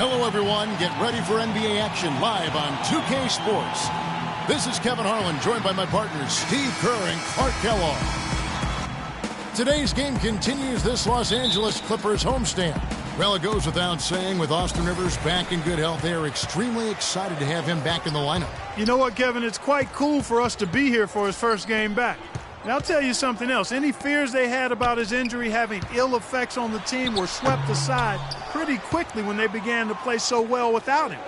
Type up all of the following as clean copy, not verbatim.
Hello, everyone. Get ready for NBA action live on 2K Sports. This is Kevin Harlan, joined by my partners Steve Kerr and Clark Kellogg. Today's game continues this Los Angeles Clippers homestand. Well, it goes without saying, with Austin Rivers back in good health, they are extremely excited to have him back in the lineup. You know what, Kevin? It's quite cool for us to be here for his first game back. And I'll tell you something else. Any fears they had about his injury having ill effects on the team were swept aside pretty quickly when they began to play so well without him.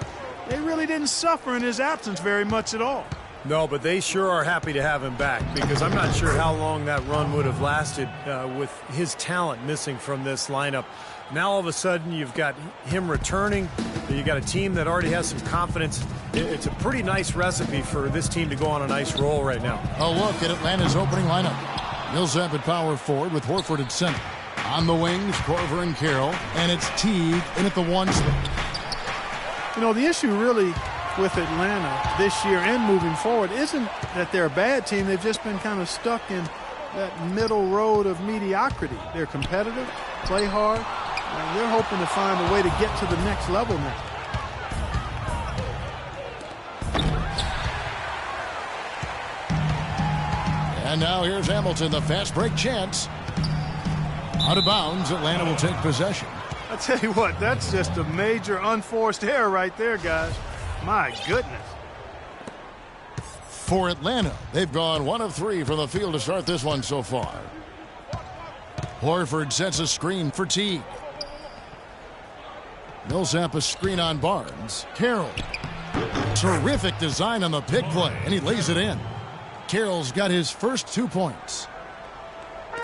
They really didn't suffer in his absence very much at all. No, but they sure are happy to have him back, because I'm not sure how long that run would have lasted with his talent missing from this lineup. Now all of a sudden you've got him returning. You've got a team that already has some confidence. It's a pretty nice recipe for this team to go on a nice roll right now. A look at Atlanta's opening lineup. Millsap at power forward with Horford at center. On the wings, Korver and Carroll, and it's Teague in at the 1 spot. You know, the issue really with Atlanta this year and moving forward isn't that they're a bad team. They've just been kind of stuck in that middle road of mediocrity. They're competitive, play hard, and they're hoping to find a way to get to the next level now. And now here's Hamilton, the fast break chance. Out of bounds, Atlanta will take possession. I tell you what, that's just a major unforced error right there, guys. My goodness. For Atlanta, they've gone 1 of 3 from the field to start this one so far. Horford sets a screen for Teague. Millsap a screen on Barnes. Carroll. Terrific design on the pick play, and he lays it in. Carroll's got his first 2 points.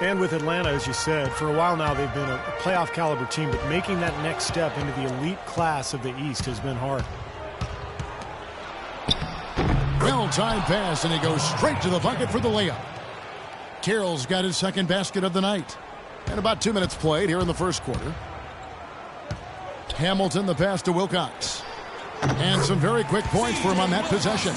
And with Atlanta, as you said, for a while now they've been a playoff caliber team, but making that next step into the elite class of the East has been hard. Well-timed pass, and he goes straight to the bucket for the layup. Carroll's got his second basket of the night. And about 2 minutes played here in the first quarter. Hamilton the pass to Wilcox. And some very quick points for him on that possession.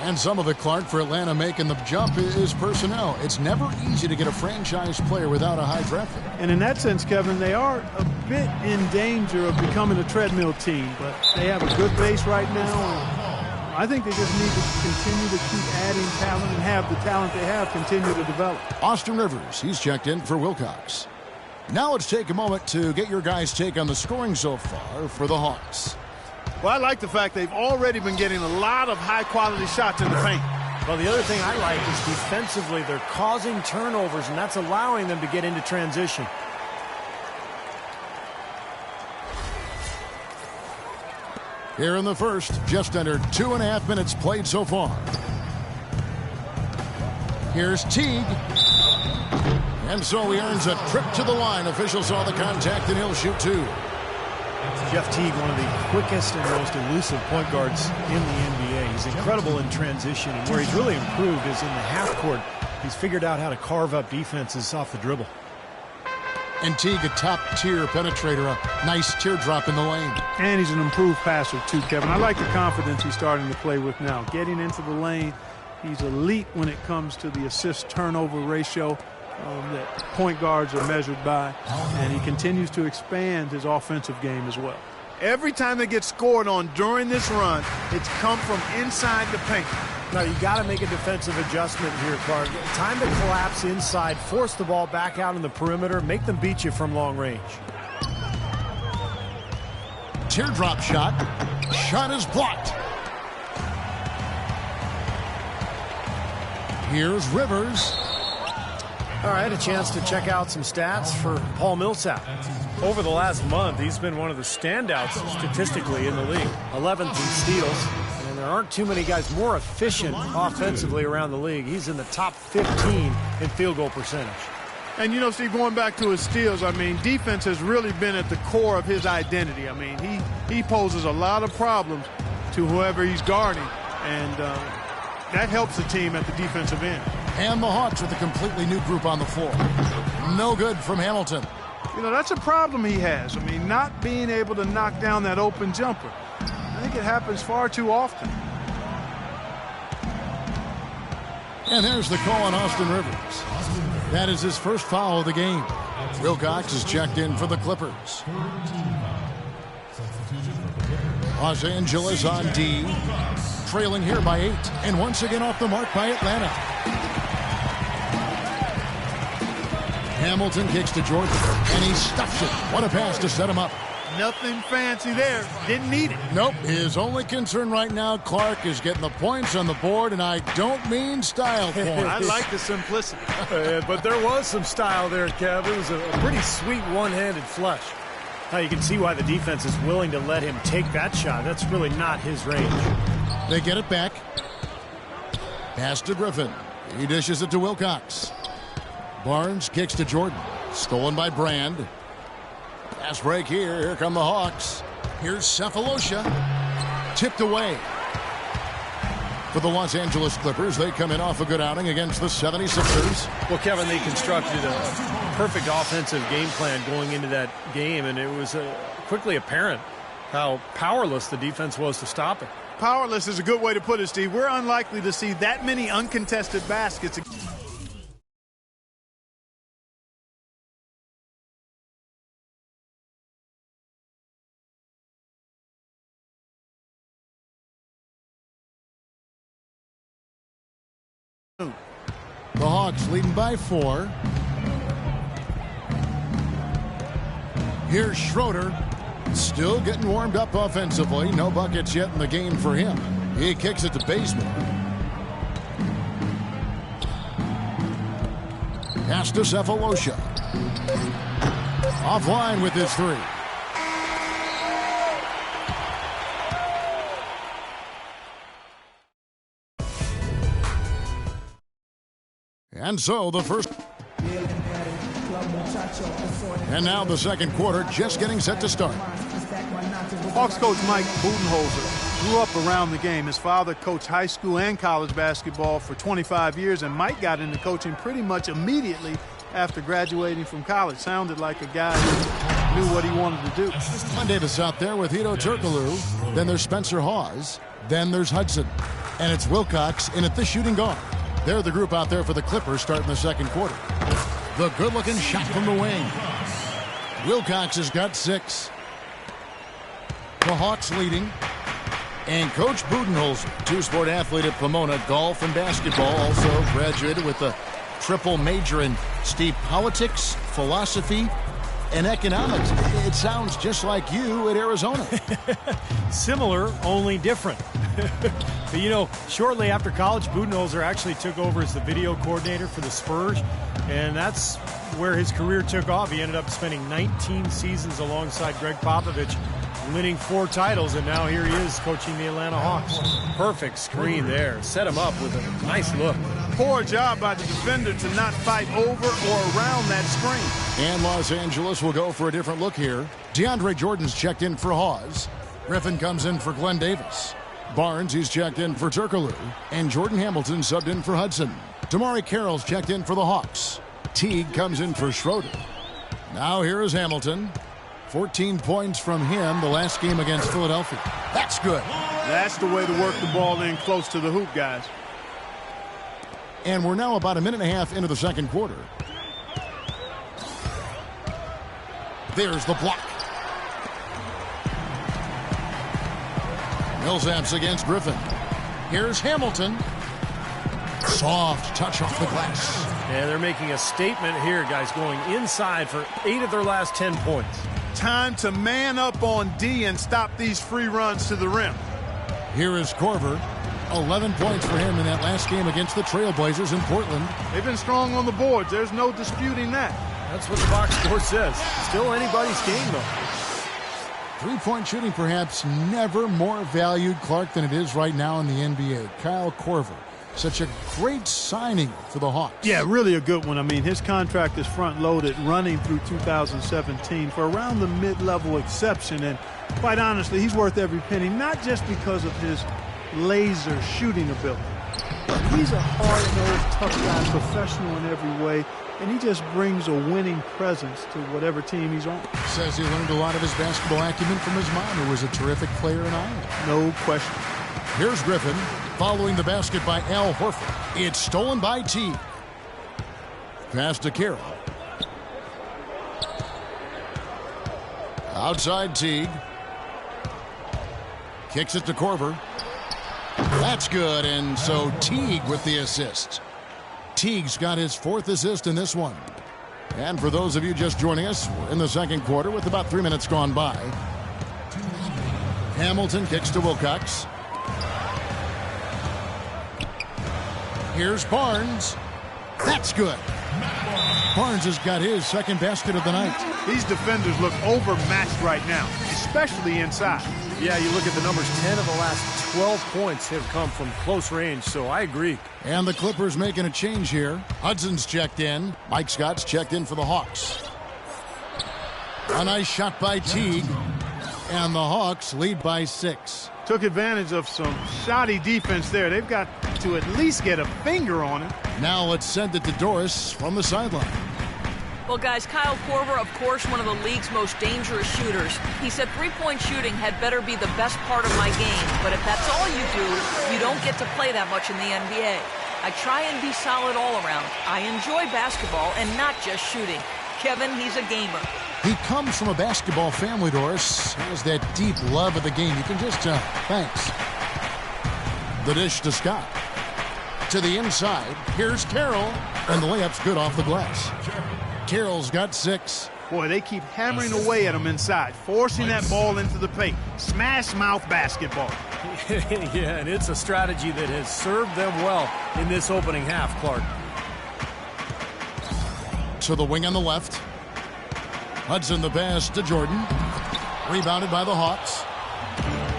And some of it, Clark, for Atlanta making the jump is personnel. It's never easy to get a franchise player without a high draft pick. And in that sense, Kevin, they are a bit in danger of becoming a treadmill team. But they have a good base right now. And I think they just need to continue to keep adding talent and have the talent they have continue to develop. Austin Rivers, he's checked in for Wilcox. Now let's take a moment to get your guys' take on the scoring so far for the Hawks. Well, I like the fact they've already been getting a lot of high-quality shots in the paint. Well, the other thing I like is defensively they're causing turnovers, and that's allowing them to get into transition. Here in the first, just under 2.5 minutes played so far. Here's Teague. And so he earns a trip to the line. Officials saw the contact, and he'll shoot 2. Jeff Teague, one of the quickest and most elusive point guards in the NBA. He's incredible in transition, and where he's really improved is in the half court. He's figured out how to carve up defenses off the dribble. And Teague, a top-tier penetrator, a nice teardrop in the lane. And he's an improved passer, too, Kevin. I like the confidence he's starting to play with now. Getting into the lane, he's elite when it comes to the assist-turnover ratio that point guards are measured by, and he continues to expand his offensive game as well. Every time they get scored on during this run, it's come from inside the paint. Now, you got to make a defensive adjustment here, Clark. Time to collapse inside, force the ball back out in the perimeter, make them beat you from long range. Teardrop shot. Shot is blocked. Here's Rivers. All right, a chance to check out some stats for Paul Millsap. Over the last month, he's been one of the standouts statistically in the league. 11th in steals, and there aren't too many guys more efficient offensively around the league. He's in the top 15 in field goal percentage. And, you know, Steve, going back to his steals, I mean, defense has really been at the core of his identity. I mean, he poses a lot of problems to whoever he's guarding, and that helps the team at the defensive end. And the Hawks with a completely new group on the floor. No good from Hamilton. You know, that's a problem he has. I mean, not being able to knock down that open jumper. I think it happens far too often. And there's the call on Austin Rivers. That is his first foul of the game. Wilcox is checked in for the Clippers. Los Angeles on D. Trailing here by 8. And once again off the mark by Atlanta. Hamilton kicks to Jordan. And he stuffs it. What a pass to set him up. Nothing fancy there. Didn't need it. Nope. His only concern right now, Clark, is getting the points on the board, and I don't mean style points. I like the simplicity. But there was some style there, Kev. It was a pretty sweet one-handed flush. Now you can see why the defense is willing to let him take that shot. That's really not his range. They get it back. Pass to Griffin. He dishes it to Wilcox. Barnes kicks to Jordan. Stolen by Brand. Pass break here. Here come the Hawks. Here's Cephalosha. Tipped away. For the Los Angeles Clippers, they come in off a good outing against the 76ers. Well, Kevin, they constructed a perfect offensive game plan going into that game, and it was quickly apparent how powerless the defense was to stop it. Powerless is a good way to put it, Steve. We're unlikely to see that many uncontested baskets. The Hawks leading by 4. Here's Schroeder. Still getting warmed up offensively. No buckets yet in the game for him. He kicks it to Bazemore. Pass to Cephalosha. Offline with his 3. And so the first. And now the second quarter just getting set to start. Hawks coach Mike Budenholzer grew up around the game. His father coached high school and college basketball for 25 years, and Mike got into coaching pretty much immediately after graduating from college. Sounded like a guy who knew what he wanted to do. Glenn Davis out there with Hedo Turkoglu. Then there's Spencer Hawes. Then there's Hudson. And it's Wilcox in at the shooting guard. They're the group out there for the Clippers starting the second quarter. The good-looking shot from the wing. Wilcox has got 6. The Hawks leading. And Coach Budenholzer, two-sport athlete at Pomona, golf and basketball, also graduated with a triple major in politics, philosophy, and economics. It sounds just like you at Arizona. Similar, only different. But, you know, shortly after college, Budenholzer actually took over as the video coordinator for the Spurs, and that's where his career took off. He ended up spending 19 seasons alongside Greg Popovich, winning 4 titles, and now here he is coaching the Atlanta Hawks. Perfect screen there. Set him up with a nice look. Poor job by the defender to not fight over or around that screen. And Los Angeles will go for a different look here. DeAndre Jordan's checked in for Hawes. Griffin comes in for Glenn Davis. Barnes, he's checked in for Turkoglu. And Jordan Hamilton subbed in for Hudson. Damari Carroll's checked in for the Hawks. Teague comes in for Schroeder. Now here is Hamilton. 14 points from him the last game against Philadelphia. That's good. That's the way to work the ball in close to the hoop, guys. And we're now about a minute and a half into the second quarter. There's the block. Millsaps against Griffin. Here's Hamilton. Soft touch off the glass. And they're making a statement here, guys, going inside for 8 of their last 10 points. Time to man up on D and stop these free runs to the rim. Here is Korver. 11 points for him in that last game against the Trailblazers in Portland. They've been strong on the boards. There's no disputing that. That's what the box score says. Still anybody's game, though. Three-point shooting perhaps never more valued, Clark, than it is right now in the NBA. Kyle Korver, such a great signing for the Hawks. Yeah, really a good one. I mean, his contract is front-loaded running through 2017 for around the mid-level exception. And quite honestly, he's worth every penny, not just because of his laser shooting ability. But he's a hard-nosed, tough guy, professional in every way, and he just brings a winning presence to whatever team he's on. Says he learned a lot of his basketball acumen from his mom, who was a terrific player in Iowa. No question. Here's Griffin, following the basket by Al Horford. It's stolen by Teague. Pass to Carroll. Outside Teague. Kicks it to Korver. That's good, and so Teague with the assist. Teague's got his 4th assist in this one. And for those of you just joining us, we're in the second quarter with about 3 minutes gone by. Hamilton kicks to Wilcox. Here's Barnes. That's good. Barnes has got his 2nd basket of the night. These defenders look overmatched right now, especially inside. Yeah, you look at the numbers, 10 of the last 12 points have come from close range, so I agree. And the Clippers making a change here. Hudson's checked in. Mike Scott's checked in for the Hawks. A nice shot by Teague. And the Hawks lead by 6. Took advantage of some shoddy defense there. They've got to at least get a finger on it. Now let's send it to Doris from the sideline. Well, guys, Kyle Korver, of course, one of the league's most dangerous shooters. He said three-point shooting had better be the best part of my game. But if that's all you do, you don't get to play that much in the NBA. I try and be solid all around. I enjoy basketball and not just shooting. Kevin, he's a gamer. He comes from a basketball family, Doris. Has that deep love of the game. You can just tell. Thanks. The dish to Scott. To the inside. Here's Carroll. And the layup's good off the glass. Carroll's got 6. Boy, they keep hammering away at him inside, forcing that ball into the paint. Smash mouth basketball. Yeah, and it's a strategy that has served them well in this opening half, Clark. To the wing on the left. Hudson the pass to Jordan. Rebounded by the Hawks.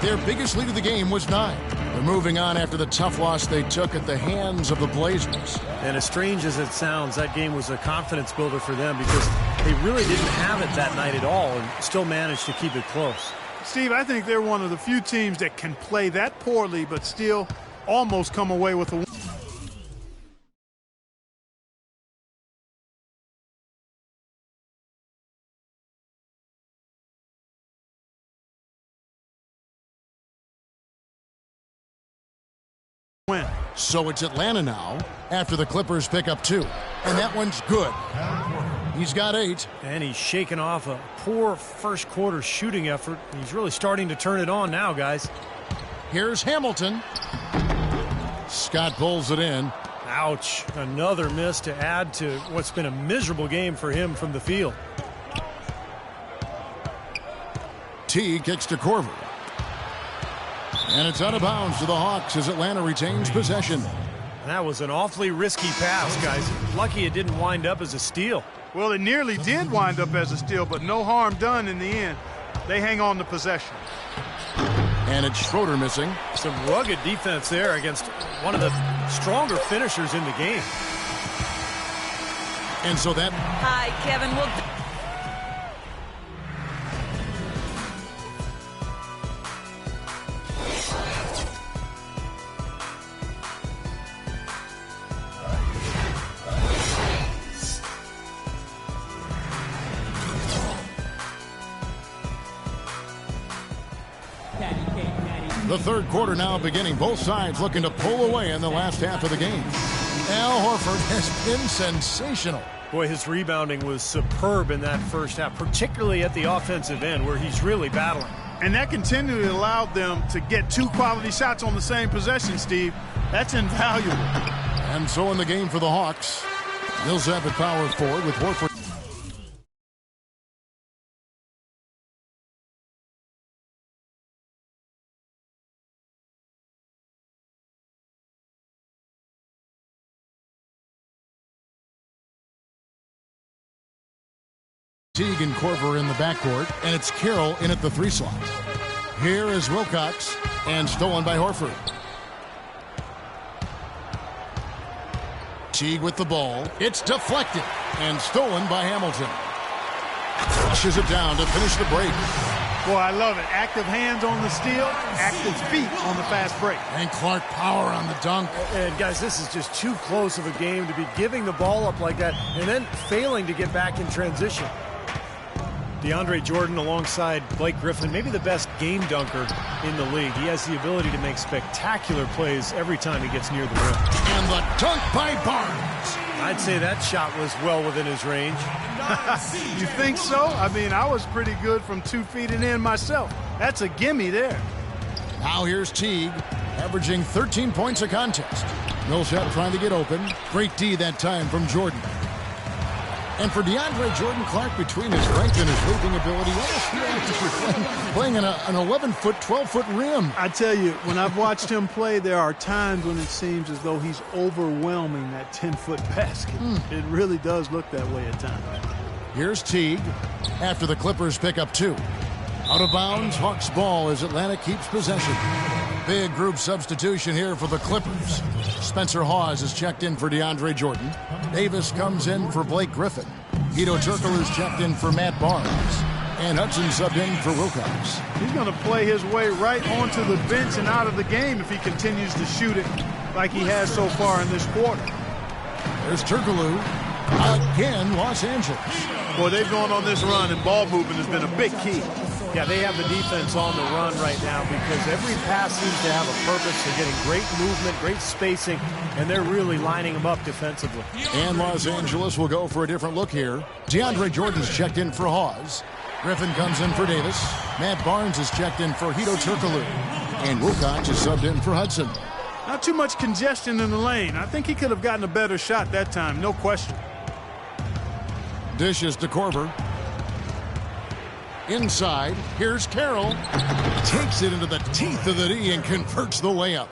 Their biggest lead of the game was 9. They're moving on after the tough loss they took at the hands of the Blazers. And as strange as it sounds, that game was a confidence builder for them because they really didn't have it that night at all and still managed to keep it close. Steve, I think they're one of the few teams that can play that poorly but still almost come away with a win. So it's Atlanta now after the Clippers pick up 2. And that one's good. He's got 8. And he's shaking off a poor first quarter shooting effort. He's really starting to turn it on now, guys. Here's Hamilton. Scott pulls it in. Ouch. Another miss to add to what's been a miserable game for him from the field. T kicks to Korver. And it's out of bounds to the Hawks as Atlanta retains possession. That was an awfully risky pass, guys. Lucky it didn't wind up as a steal. Well, it nearly did wind up as a steal, but no harm done in the end. They hang on to possession. And it's Schroeder missing. Some rugged defense there against one of the stronger finishers in the game. And so that... Hi, Kevin. The third quarter now beginning. Both sides looking to pull away in the last half of the game. Al Horford has been sensational. Boy, his rebounding was superb in that first half, particularly at the offensive end where he's really battling. And that continually allowed them to get 2 quality shots on the same possession, Steve. That's invaluable. And so in the game for the Hawks, Millsap at power forward with Horford. Teague and Korver in the backcourt, and it's Carroll in at the 3 slot. Here is Wilcox, and stolen by Horford. Teague with the ball. It's deflected, and stolen by Hamilton. Flushes it down to finish the break. Boy, I love it. Active hands on the steal, active feet on the fast break. And Clark power on the dunk. And guys, this is just too close of a game to be giving the ball up like that and then failing to get back in transition. DeAndre Jordan alongside Blake Griffin, maybe the best game dunker in the league. He has the ability to make spectacular plays every time he gets near the rim. And the dunk by Barnes. I'd say that shot was well within his range. You think so? I mean, I was pretty good from 2 feet and in myself. That's a gimme there. Now here's Teague, averaging 13 points a contest. Millsap trying to get open. Great D that time from Jordan. And for DeAndre Jordan Clark, between his strength and his leaping ability, you almost feel like you're playing an 11-foot, 12-foot rim. I tell you, when I've watched him play, there are times when it seems as though he's overwhelming that 10-foot basket. It really does look that way at times. Here's Teague after the Clippers pick up 2. Out of bounds, Hawks ball as Atlanta keeps possession. Big group substitution here for the Clippers. Spencer Hawes is checked in for DeAndre Jordan. Davis comes in for Blake Griffin. Guido Turkel is checked in for Matt Barnes. And Hudson subbed in for Wilcox. He's going to play his way right onto the bench and out of the game if he continues to shoot it like he has so far in this quarter. There's Turkoglu. Again, Los Angeles. Boy, they've gone on this run, and ball movement has been a big key. Yeah, they have the defense on the run right now because every pass seems to have a purpose. They're getting great movement, great spacing, and they're really lining them up defensively. And Los Angeles will go for a different look here. DeAndre Jordan's checked in for Hawes. Griffin comes in for Davis. Matt Barnes is checked in for Guido Turkoglu. And Wilcox is subbed in for Hudson. Not too much congestion in the lane. I think he could have gotten a better shot that time, no question. Dishes to Korver. Inside, here's Carroll. Takes it into the teeth of the D and converts the layup.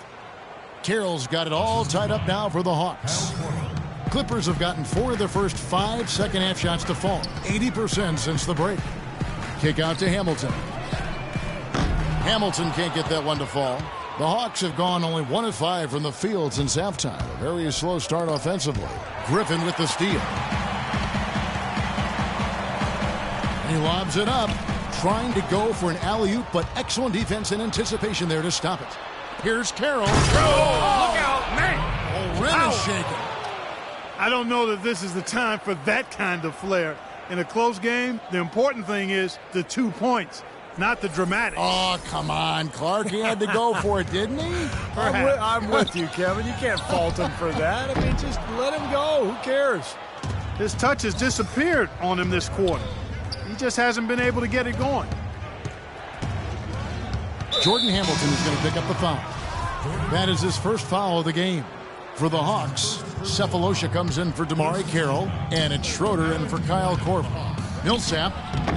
Carroll's got it all tied up now for the Hawks. Clippers have gotten 4 of their first 5 second-half shots to fall. 80% since the break. Kick out to Hamilton. Hamilton can't get that one to fall. The Hawks have gone only 1 of 5 from the field since halftime. A very slow start offensively. Griffin with the steal. He lobs it up, trying to go for an alley-oop, but excellent defense and anticipation there to stop it. Here's Carroll. Oh, look out, man! Oh, rim is shaking. I don't know that this is the time for that kind of flair. In a close game, the important thing is the 2 points, not the dramatic. Oh, come on, Clark. He had to go for it, didn't he? I'm with you, Kevin. You can't fault him for that. I mean, just let him go. Who cares? His touch has disappeared on him this quarter. He just hasn't been able to get it going. Jordan Hamilton is going to pick up the foul. That is his first foul of the game. For the Hawks, Cephalosha comes in for DeMarre Carroll, and it's Schroeder in for Kyle Korver. Millsap,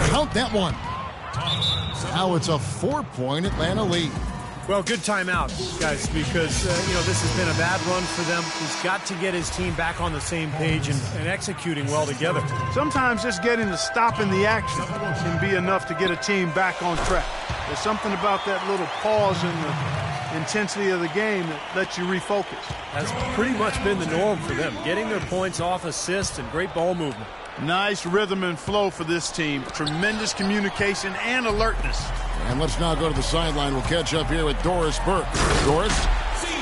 count that one. Now it's a 4-point Atlanta lead. Well, good timeout, guys, because, this has been a bad run for them. He's got to get his team back on the same page and executing well together. Sometimes just getting to stop in the action can be enough to get a team back on track. There's something about that little pause in the intensity of the game that lets you refocus. That's pretty much been the norm for them, getting their points off assists and great ball movement. Nice rhythm and flow for this team. Tremendous communication and alertness. And let's now go to the sideline. We'll catch up here with Doris Burke. Doris?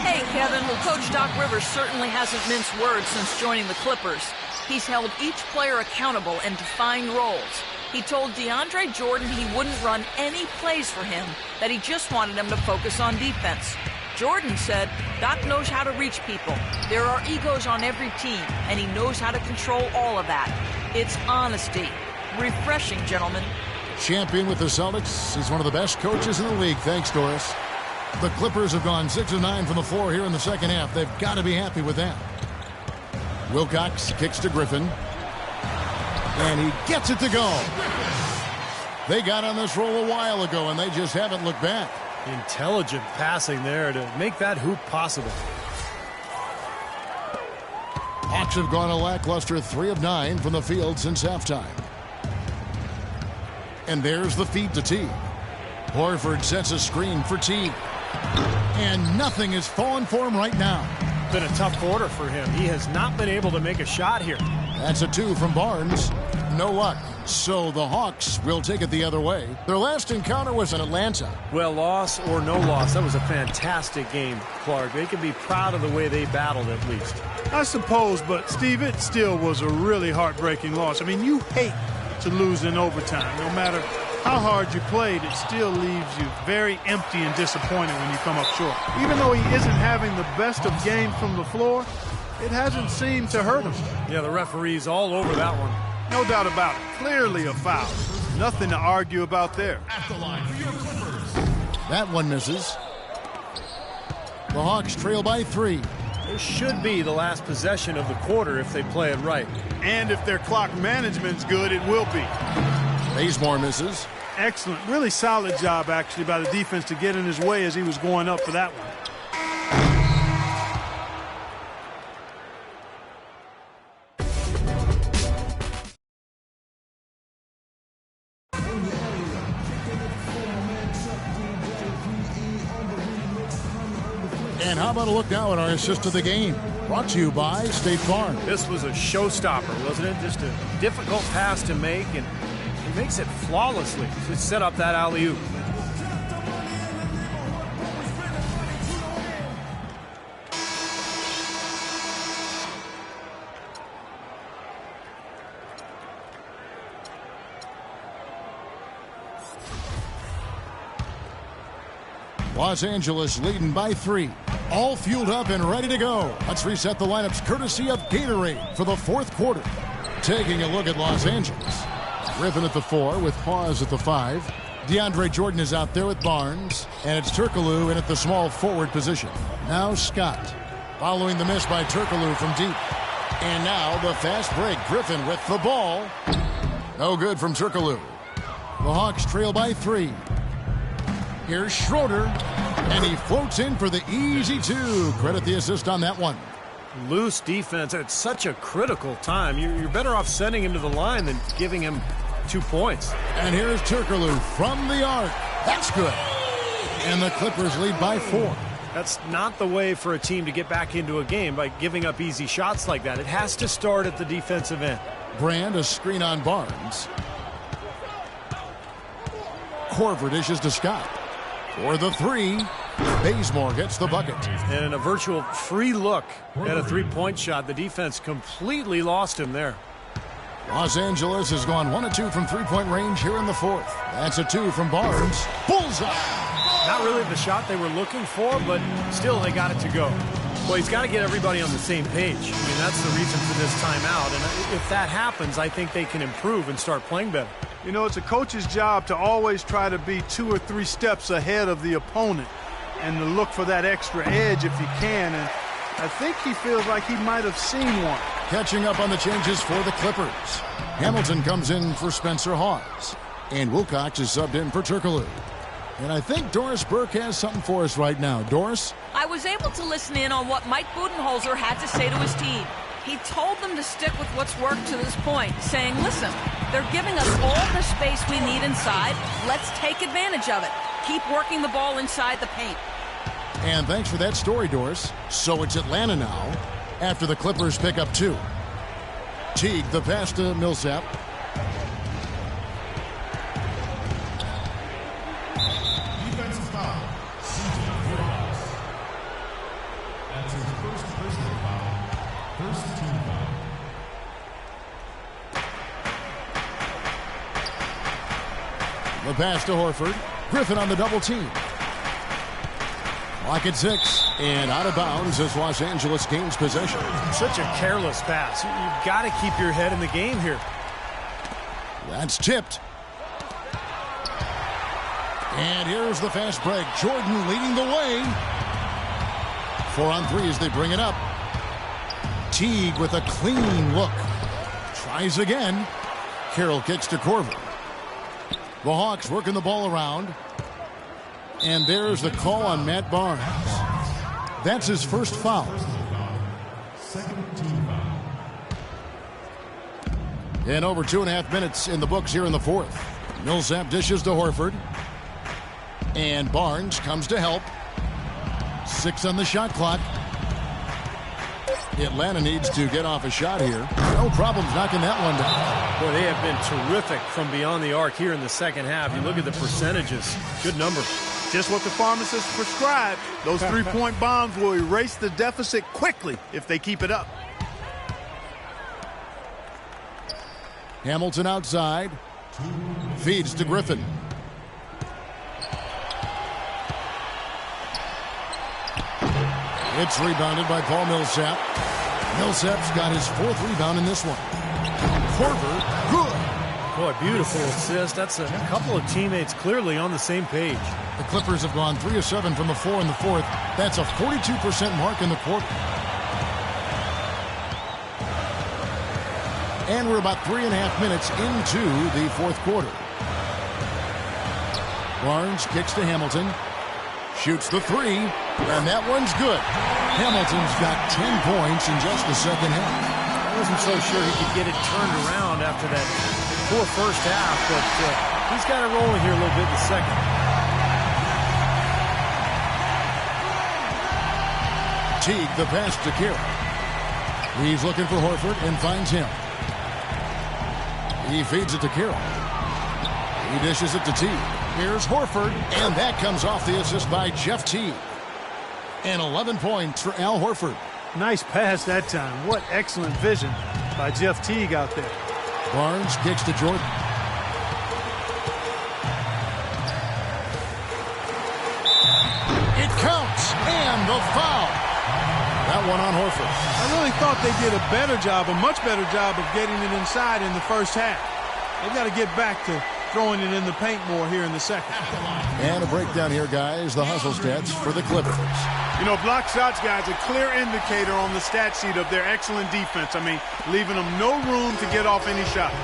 Hey, Kevin. Well, Coach Doc Rivers certainly hasn't minced words since joining the Clippers. He's held each player accountable and defined roles. He told DeAndre Jordan he wouldn't run any plays for him, that he just wanted him to focus on defense. Jordan said Doc knows how to reach people. There are egos on every team, and he knows how to control all of that. It's honesty. Refreshing, gentlemen. Champion with the Celtics. He's one of the best coaches in the league. Thanks, Doris. The Clippers have gone 6 of 9 from the floor here in the second half. They've got to be happy with that. Wilcox kicks to Griffin. And he gets it to go. They got on this roll a while ago, and they just haven't looked back. Intelligent passing there to make that hoop possible. Hawks have gone a lackluster 3 of 9 from the field since halftime. And there's the feed to Teague. Horford sets a screen for Teague. And nothing is falling for him right now. Been a tough quarter for him. He has not been able to make a shot here. That's a 2 from Barnes. No luck. So the Hawks will take it the other way. Their last encounter was in Atlanta. Well, loss or no loss, that was a fantastic game, Clark. They can be proud of the way they battled at least. I suppose, but Steve, it still was a really heartbreaking loss. I mean, you hate to lose in overtime. No matter how hard you played, it still leaves you very empty and disappointed when you come up short. Even though he isn't having the best of games from the floor, it hasn't seemed to hurt him. Yeah, the referee's all over that one. No doubt about it. Clearly a foul. Nothing to argue about there. That one misses. The Hawks trail by 3. This should be the last possession of the quarter if they play it right. And if their clock management's good, it will be. Bazemore misses. Excellent. Really solid job, actually, by the defense to get in his way as he was going up for that one. And how about a look now at our assist of the game? Brought to you by State Farm. This was a showstopper, wasn't it? Just a difficult pass to make, and he makes it flawlessly to set up that alley-oop. Los Angeles leading by 3. All fueled up and ready to go. Let's reset the lineups courtesy of Gatorade for the 4th quarter. Taking a look at Los Angeles. Griffin at the 4 with Hawes at the 5. DeAndre Jordan is out there with Barnes. And it's Turkoglu in at the small forward position. Now Scott. Following the miss by Turkoglu from deep. And now the fast break. Griffin with the ball. No good from Turkoglu. The Hawks trail by 3. Here's Schroeder, and he floats in for the easy 2. Credit the assist on that one. Loose defense at such a critical time. You're better off sending him to the line than giving him 2 points. And here's Turkoglu from the arc. That's good. And the Clippers lead by 4. That's not the way for a team to get back into a game by giving up easy shots like that. It has to start at the defensive end. Brand, a screen on Barnes. Korver dishes to Scott. For the 3, Bazemore gets the bucket. And in a virtual free look at a three-point shot, the defense completely lost him there. Los Angeles has gone 1 of 2 from three-point range here in the 4th. That's a 2 from Barnes. Bullseye! Not really the shot they were looking for, but still they got it to go. Well, he's got to get everybody on the same page. I mean, that's the reason for this timeout. And if that happens, I think they can improve and start playing better. You know, it's a coach's job to always try to be 2 or 3 steps ahead of the opponent and to look for that extra edge if you can. And I think he feels like he might have seen one. Catching up on the changes for the Clippers. Hamilton comes in for Spencer Hawes. And Wilcox is subbed in for Turkoglu. And I think Doris Burke has something for us right now. Doris? I was able to listen in on what Mike Budenholzer had to say to his team. He told them to stick with what's worked to this point, saying, listen, they're giving us all the space we need inside. Let's take advantage of it. Keep working the ball inside the paint. And thanks for that story, Doris. So it's Atlanta now after the Clippers pick up 2. Teague, the pass to Millsap. Defensive foul. That's his first personal foul. First team foul. The pass to Horford. Griffin on the double team. Clock at 6. And out of bounds as Los Angeles gains possession. Such a careless pass. You've got to keep your head in the game here. That's tipped. And here's the fast break. Jordan leading the way. 4 on 3 as they bring it up. Teague with a clean look. Tries again. Carroll kicks to Korver. The Hawks working the ball around. And there's the call on Matt Barnes. That's his first foul. Second team foul. And over 2.5 minutes in the books here in the 4th. Millsap dishes to Horford. And Barnes comes to help. 6 on the shot clock. Atlanta needs to get off a shot here. No problems knocking that one down. Boy, they have been terrific from beyond the arc here in the second half. You look at the percentages. Good number. Just what the pharmacist prescribed. Those 3-point bombs will erase the deficit quickly if they keep it up. Hamilton outside. Feeds to Griffin. It's rebounded by Paul Millsap. Millsap's got his 4th rebound in this one. Korver, good. Boy, beautiful assist. That's a couple of teammates clearly on the same page. The Clippers have gone 3 of 7 from the floor in the fourth. That's a 42% mark in the quarter. And we're about 3.5 minutes into the fourth quarter. Barnes kicks to Hamilton. Shoots the three, and that one's good. Hamilton's got 10 points in just the second half. I wasn't so sure he could get it turned around after that poor first half, but he's got it rolling here a little bit in the second. Teague, the pass to Carroll. He's looking for Horford and finds him. He feeds it to Carroll. He dishes it to Teague. Here's Horford, and that comes off the assist by Jeff Teague. And 11 points for Al Horford. Nice pass that time. What excellent vision by Jeff Teague out there. Barnes kicks to Jordan. It counts, and the foul. That one on Horford. I really thought they did a better job, a much better job of getting it inside in the first half. They've got to get back to throwing it in the paint more here in the second. And a breakdown here, guys. The hustle stats for the Clippers. You know, block shots, guys, a clear indicator on the stat sheet of their excellent defense. I mean, leaving them no room to get off any shots.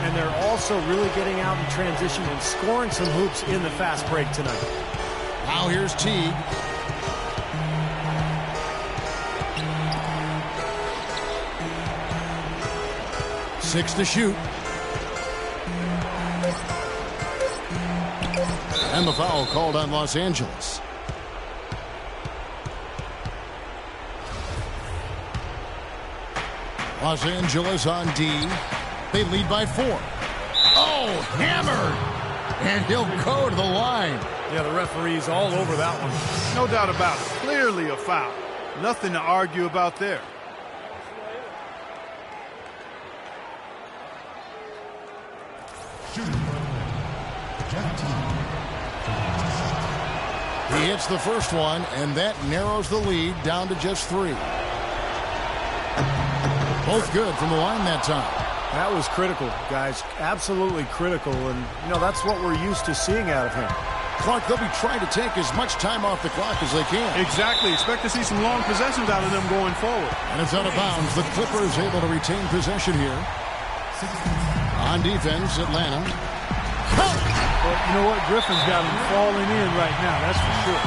And they're also really getting out in transition and scoring some hoops in the fast break tonight. Now here's Teague. Six to shoot. And the foul called on Los Angeles. Los Angeles on D. They lead by 4. Oh, hammered! And he'll go to the line. Yeah, the referee's all over that one. No doubt about it. Clearly a foul. Nothing to argue about there. Shooting from Jeff Teague. He hits the first one, and that narrows the lead down to just 3. Both good from the line that time. That was critical, guys. Absolutely critical, and, you know, that's what we're used to seeing out of him. Clark, they'll be trying to take as much time off the clock as they can. Exactly. Expect to see some long possessions out of them going forward. And it's out of bounds. The Clippers able to retain possession here. On defense, Atlanta. But you know what? Griffin's got him falling in right now. That's for sure.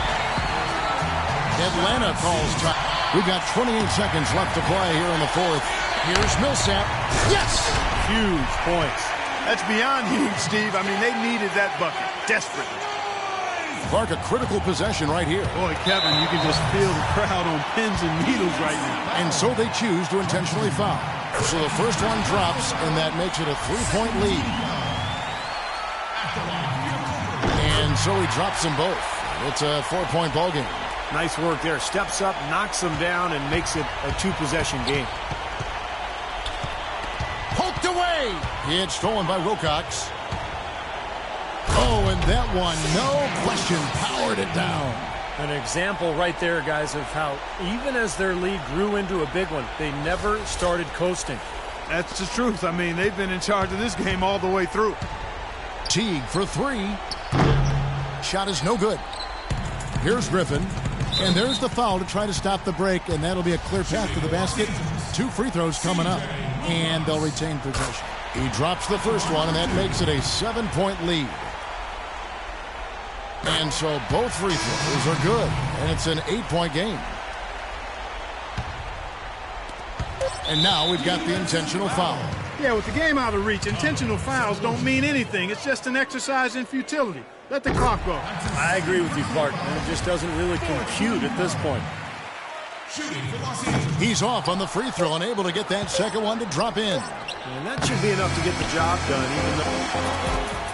Atlanta calls time. We've got 28 seconds left to play here in the fourth. Here's Millsap. Yes! Huge points. That's beyond huge, Steve. I mean, they needed that bucket desperately. Clark, a critical possession right here. Boy, Kevin, you can just feel the crowd on pins and needles right now. And so they choose to intentionally foul. So the first one drops, and that makes it a 3-point lead. And so he drops them both. It's a 4-point ball game. Nice work there. Steps up, knocks them down, and makes it a 2-possession game. Poked away. It's stolen by Wilcox. Oh, and that one, no question, powered it down. An example right there, guys, of how even as their lead grew into a big one, they never started coasting. That's the truth. I mean, they've been in charge of this game all the way through. Teague for 3. Shot is no good. Here's Griffin. And there's the foul to try to stop the break, and that'll be a clear path to the basket. 2 free throws coming up, and they'll retain possession. He drops the first one, and that makes it a 7-point lead. And so both free throws are good, and it's an 8-point game. And now we've got the intentional foul. Yeah, with the game out of reach, intentional fouls don't mean anything. It's just an exercise in futility. Let the clock go. I agree with you, Clark. And it just doesn't really compute at this point. He's off on the free throw and able to get that second one to drop in. And that should be enough to get the job done, even though...